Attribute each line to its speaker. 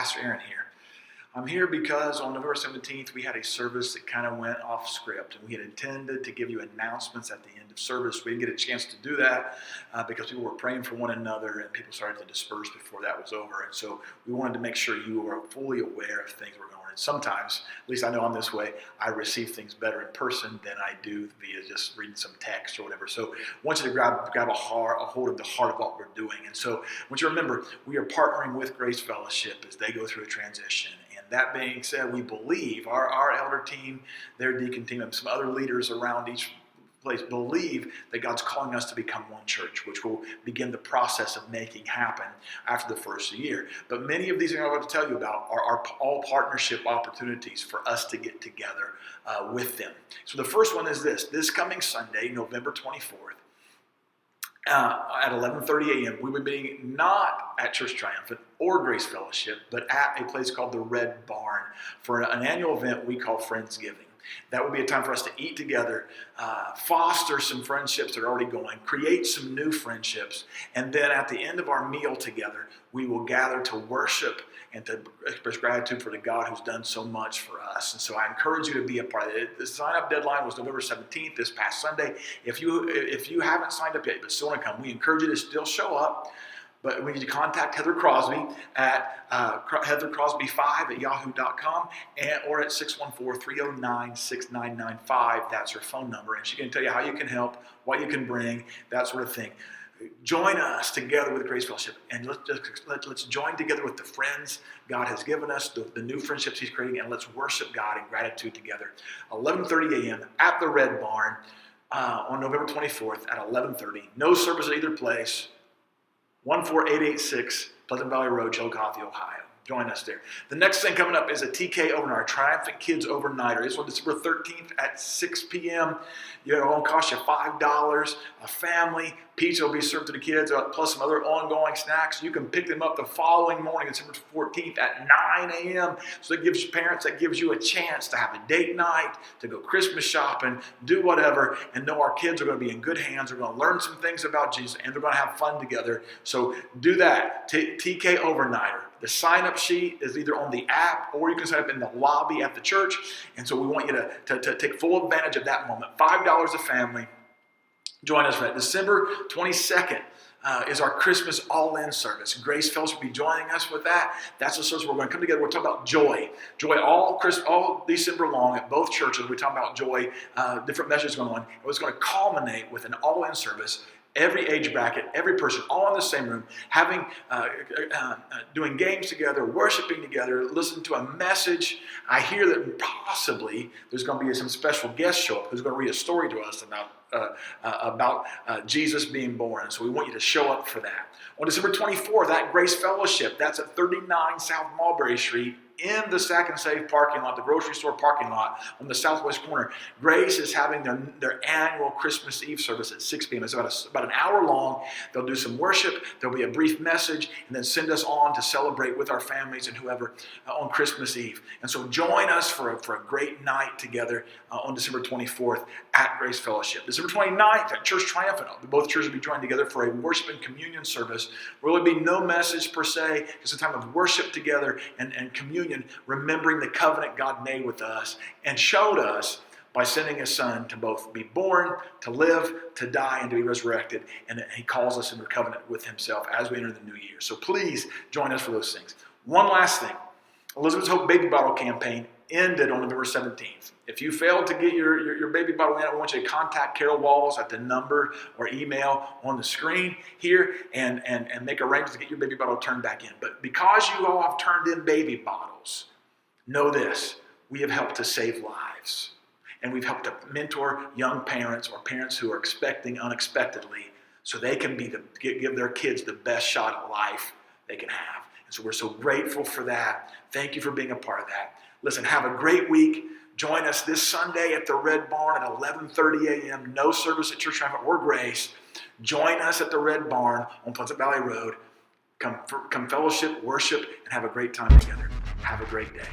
Speaker 1: Pastor Aaron here. I'm here because on November 17th, we had a service that kind of went off script, and we had intended to give you announcements at the end of service. We didn't get a chance to do that because people were praying for one another, and people started to disperse before that was over. And so we wanted to make sure you were fully aware of things that were going on. And sometimes, at least I know I'm this way, I receive things better in person than I do via just reading some text or whatever. So I want you to grab a hold of the heart of what we're doing. And so I want you to remember, we are partnering with Grace Fellowship as they go through a transition. That being said, we believe, our elder team, their deacon team, and some other leaders around each place believe that God's calling us to become one church, which will begin the process of making happen after the first year. But many of these things I'm about to tell you about are all partnership opportunities for us to get together with them. So the first one is this coming Sunday, November 24th, at 11:30 a.m., we will be not at Church Triumphant or Grace Fellowship, but at a place called the Red Barn for an annual event we call Friendsgiving. That will be a time for us to eat together, foster some friendships that are already going, create some new friendships, and then at the end of our meal together, we will gather to worship and to express gratitude for the God who's done so much for us. And so I encourage you to be a part of it. The sign-up deadline was November 17th, this past Sunday. If you haven't signed up yet but still want to come, we encourage you to still show up. But we need to contact Heather Crosby at heathercrosby5@yahoo.com or at 614-309-6995. That's her phone number. And she can tell you how you can help, what you can bring, that sort of thing. Join us together with Grace Fellowship, and let's join together with the friends God has given us, the new friendships He's creating, and let's worship God in gratitude together. 11:30 a.m. at the Red Barn on November 24th at 11:30. No service at either place. 14886 Pleasant Valley Road, Chillicothe, Ohio. Join us there. The next thing coming up is a TK overnight, Triumphant Kids Overnighter. This one, December 13th at 6 p.m. It won't cost you $5. A family. Pizza will be served to the kids, plus some other ongoing snacks. You can pick them up the following morning, December 14th at 9 a.m. So that gives parents, that gives you a chance to have a date night, to go Christmas shopping, do whatever, and know our kids are going to be in good hands. They're going to learn some things about Jesus, and they're going to have fun together. So do that. TK Overnighter. The sign-up sheet is either on the app or you can sign up in the lobby at the church. And so we want you to take full advantage of that moment. $5 a family. Join us for that. December 22nd is our Christmas all-in service. Grace Fellowship will be joining us with that. That's the service where we're going to come together. We're talking about joy. Joy all December long at both churches. We're talking about joy, different messages going on. It was going to culminate with an all-in service. Every age bracket, every person, all in the same room, having, doing games together, worshiping together, listening to a message. I hear that possibly there's going to be some special guest show up who's going to read a story to us about Jesus being born. So we want you to show up for that. On December 24th, at Grace Fellowship, that's at 39 South Mulberry Street, in the Sack and Save parking lot, the grocery store parking lot on the southwest corner. Grace is having their annual Christmas Eve service at 6 p.m. It's about an hour long. They'll do some worship. There'll be a brief message, and then send us on to celebrate with our families and whoever on Christmas Eve. And so join us for a great night together on December 24th at Grace Fellowship. December 29th at Church Triumphant. Both churches will be joined together for a worship and communion service. There will be no message per se. It's a time of worship together and communion, remembering the covenant God made with us and showed us by sending His Son to both be born, to live, to die, and to be resurrected. And He calls us into covenant with Himself as we enter the new year. So please join us for those things. One last thing. Elizabeth's Hope Baby Bottle campaign ended on November 17th. If you failed to get your baby bottle in, I want you to contact Carol Walls at the number or email on the screen here and make arrangements to get your baby bottle turned back in. But because you all have turned in baby bottles, know this: we have helped to save lives. And we've helped to mentor young parents or parents who are expecting unexpectedly so they can give their kids the best shot at life they can have. And so we're so grateful for that. Thank you for being a part of that. Listen, have a great week. Join us this Sunday at the Red Barn at 11:30 a.m. No service at Church Triumphant or Grace. Join us at the Red Barn on Pleasant Valley Road. Come fellowship, worship, and have a great time together. Have a great day.